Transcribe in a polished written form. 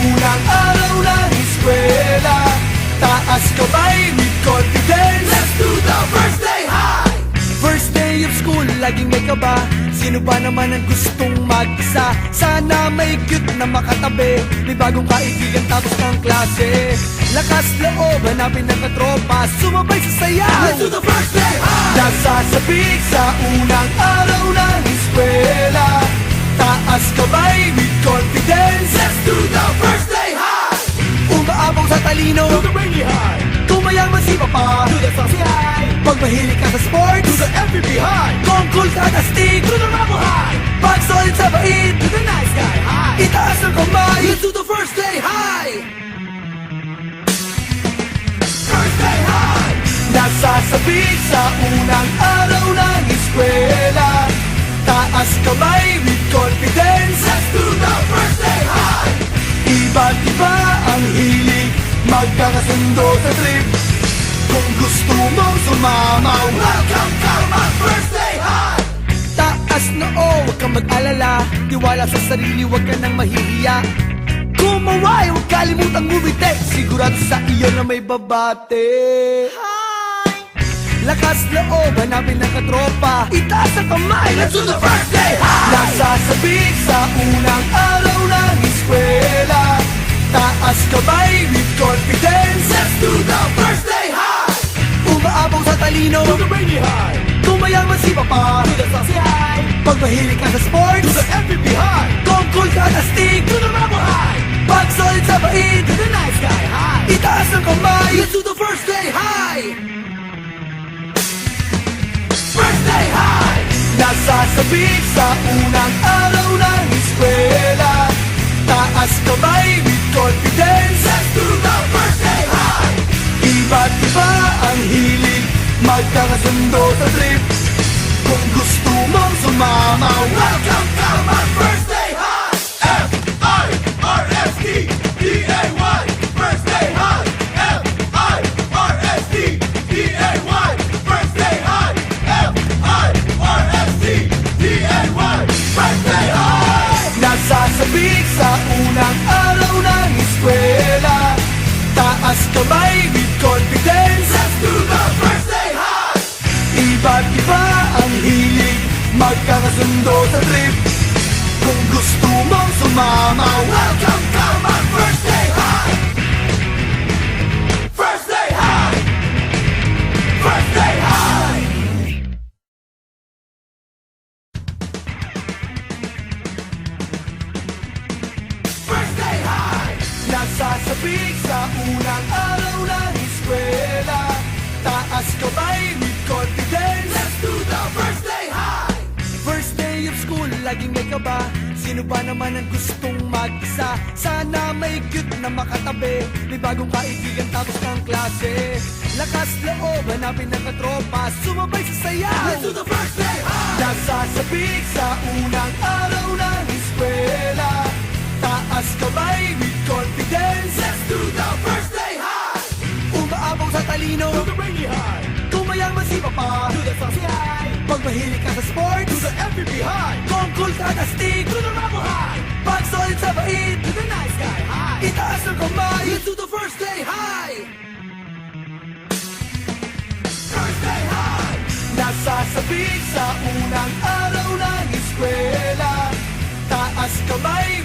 unang araw ng eskwela. Taas kamay with confidence. Let's do the first day high. First day of school, laging may kaba. Sino ba naman ang gustong mag-isa? Sana may cute na makatabi. May bagong kaibigan tapos ng klase. Lakas loob, hanapin ng katropa. Sumabay sa sayaw. Let's do the first day high. Nasasabik sa unang araw ng eskwela. Taas kamay with confidence. Let's do the first day high. Umaapaw sa talino, Do the rainy high, kung mayaman si papa. do the saucy high, Pag mahilig ka sa sports, do the MVP high, kung cool ka na stick, do the rebel high, pag solid sa bait, do the nice guy high. itaas ang kamay. Let's do the first day high. First day high. Nasasabik sa unang araw ng eskwela. Taas kamay with confidence. Let's do the first day high. Iba't iba ang hilig, magkakasundo sa trip. Kung gusto mong sumamaw, Welcome to my first day high. taas na huwag kang mag-alala. Tiwala sa sarili, huwag ka nang mahihiya. Kumaway, huwag kalimutang ngumiti. Sigurado sa iyo na may babate. Lakas loob, hanapin ng katropa. Itaas ang kamay, Let's do the first day high. nasasabik sa unang araw ng eskwela. Taas kamay with confidence. Let's do the first day high. Umaapaw sa talino, Do the rainy high, kung mayaman si papa. do the saucy high, Pag mahilig ka sa sports, do the MVP high, kung cool ka na stick, do the rebel high, pag solid sa bait, do the nice guy high. itaas ang kamay. Let's do the first day high. First day high. Nasasabik sa unang araw ng eskwela. Taas kamay with confidence. Let's do the first day high. Iba't iba ang hilig, magkakasundo sa trip. Kung gusto mong sumamaw, Welcome to my first day high. F-I-R-S-T-D-A-Y. First day high. F-I-R-S-T-D-A-Y. First day high. F-I-R-S-T-D-A-Y. First day high. nasasabik sa unang araw ng eskwela. Taas kamay with confidence. Let's do the first day high. Iba't iba ang hilig, magkakasundo sa trip. Kung gusto mong sumamaw, Welcome to my first day high. First day high. First day high. First day high. nasasabik sa unang araw ng eskwela. Taas kamay with confidence. Let's do the first day high. First day of school, laging may kaba. Sino ba naman ang gustong mag-isa? Sana may cute na makatabi. May bagong kaibigan tapos ng klase. Lakas loob, hanapin ng katropa. Sumabay sa sayaw. Let's do the first day high. Nasasabik sa unang araw ng eskwela. Taas kamay with confidence. Let's do the first day high. Umaapaw sa talino, Do the rainy high, kung mayaman si papa. do the saucy high, Pag mahilig ka sa sports, do the MVP high, kung cool ka na stick, do the rebel high, pag solid sa bait, do the nice guy high. itaas ang kamay. Let's do the first day high. First day high. Nasasabik sa unang araw ng eskwela. Taas kamay